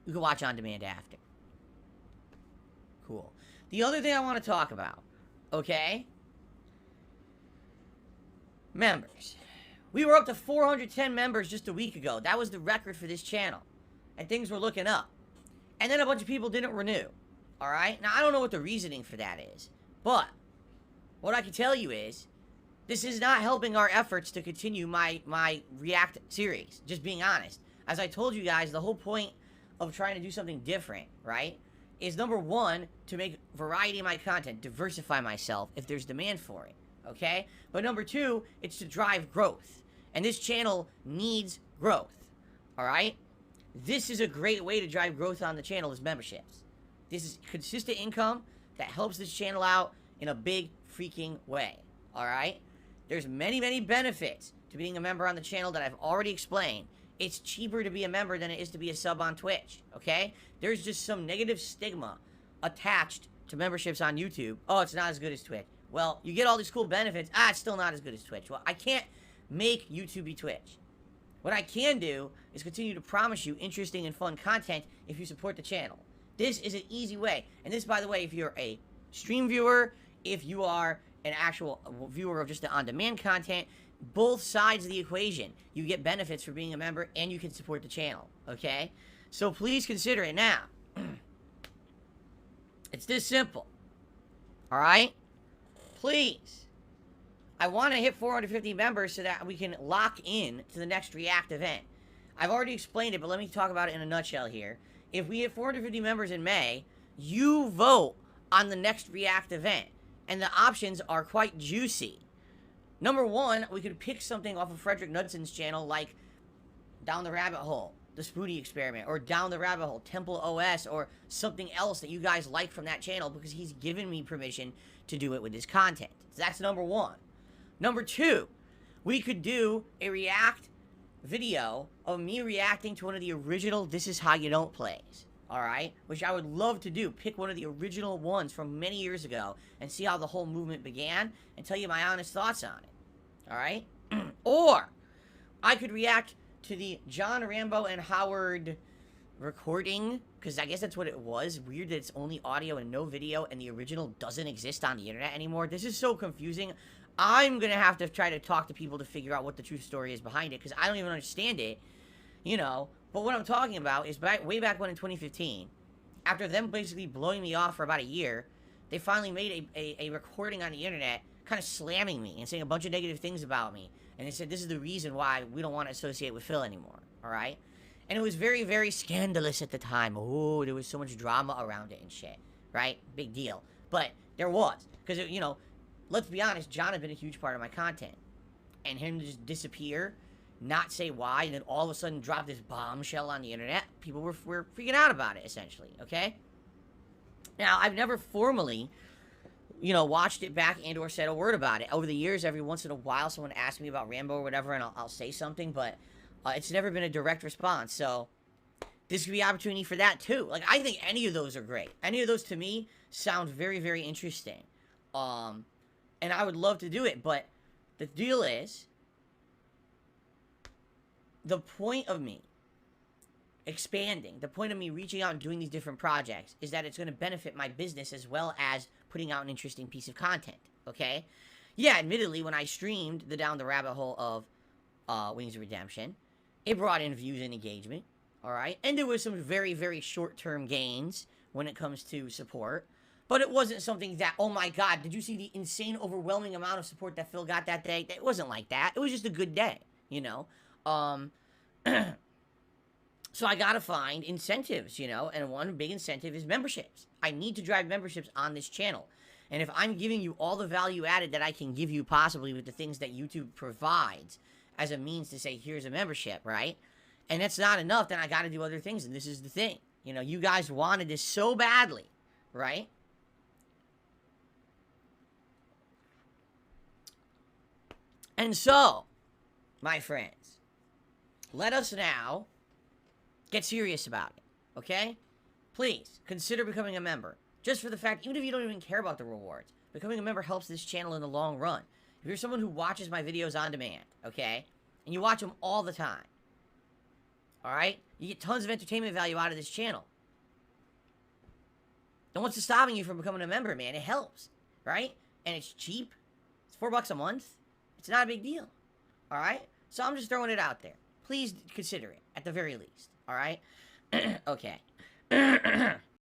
You can watch on demand after. Cool. The other thing I want to talk about, okay? Members. We were up to 410 members just a week ago. That was the record for this channel. And things were looking up. And then a bunch of people didn't renew. Alright? Now, I don't know what the reasoning for that is. But, what I can tell you is, this is not helping our efforts to continue my React series. Just being honest. As I told you guys, the whole point of trying to do something different, right, is number one, to make variety of my content, diversify myself if there's demand for it, okay? But number two, it's to drive growth. And this channel needs growth, alright? This is a great way to drive growth on the channel is memberships. This is consistent income that helps this channel out in a big freaking way, alright? There's many, many benefits to being a member on the channel that I've already explained. It's cheaper to be a member than it is to be a sub on Twitch, okay? There's just some negative stigma attached to memberships on YouTube. Oh, it's not as good as Twitch. Well, you get all these cool benefits. It's still not as good as Twitch. Well, I can't make YouTube be Twitch. What I can do is continue to promise you interesting and fun content if you support the channel. This is an easy way. And this, by the way, if you're a stream viewer, if you are an actual viewer of just the on-demand content, both sides of the equation, you get benefits for being a member and you can support the channel, okay? So please consider it now. It's this simple. Alright? Please. I want to hit 450 members so that we can lock in to the next React event. I've already explained it, but let me talk about it in a nutshell here. If we hit 450 members in May, you vote on the next React event. And the options are quite juicy. Number one, we could pick something off of Frederick Knudson's channel like Down the Rabbit Hole, The Spoody Experiment, or Down the Rabbit Hole, Temple OS, or something else that you guys like from that channel because he's given me permission to do it with his content. So that's number one. Number two, we could do a React video of me reacting to one of the original This Is How You Don't plays. Alright? Which I would love to do. Pick one of the original ones from many years ago and see how the whole movement began and tell you my honest thoughts on it. Alright? Or, I could react to the John Rambo and Howard recording, because I guess that's what it was. Weird that it's only audio and no video and the original doesn't exist on the internet anymore. This is so confusing. I'm gonna have to try to talk to people to figure out what the true story is behind it, because I don't even understand it, you know. But what I'm talking about is way back when in 2015, after them basically blowing me off for about a year, they finally made a recording on the internet kind of slamming me and saying a bunch of negative things about me. And they said this is the reason why we don't want to associate with Phil anymore, alright? And it was very, very scandalous at the time. Oh, there was so much drama around it and shit, right? Big deal. But there was. Because, you know, let's be honest, John had been a huge part of my content. And him to just disappear, not say why, and then all of a sudden drop this bombshell on the internet, people were freaking out about it, essentially, okay? Now, I've never formally, you know, watched it back and or said a word about it. Over the years, every once in a while, someone asks me about Rambo or whatever, and I'll say something, but it's never been a direct response, so this could be an opportunity for that, too. Like, I think any of those are great. Any of those, to me, sound very, very interesting. And I would love to do it, but the deal is, the point of me expanding, the point of me reaching out and doing these different projects is that it's going to benefit my business as well as putting out an interesting piece of content, okay? Yeah, admittedly, when I streamed the Down the Rabbit Hole of Wings of Redemption, it brought in views and engagement, alright? And there was some very, very short-term gains when it comes to support. But it wasn't something that, oh my god, did you see the insane, overwhelming amount of support that Phil got that day? It wasn't like that. It was just a good day, you know? So I gotta find incentives, you know? And one big incentive is memberships. I need to drive memberships on this channel. And if I'm giving you all the value added that I can give you possibly with the things that YouTube provides as a means to say, here's a membership, right? And that's not enough, then I gotta do other things, and this is the thing. You know, you guys wanted this so badly, right? And so, my friends, let us now get serious about it, okay? Please, consider becoming a member. Just for the fact, even if you don't even care about the rewards, becoming a member helps this channel in the long run. If you're someone who watches my videos on demand, okay, and you watch them all the time, Alright? You get tons of entertainment value out of this channel. And what's stopping you from becoming a member, man? It helps, right? And it's cheap. It's $4 a month. It's not a big deal. Alright? So I'm just throwing it out there. Please consider it, at the very least. Alright? Okay.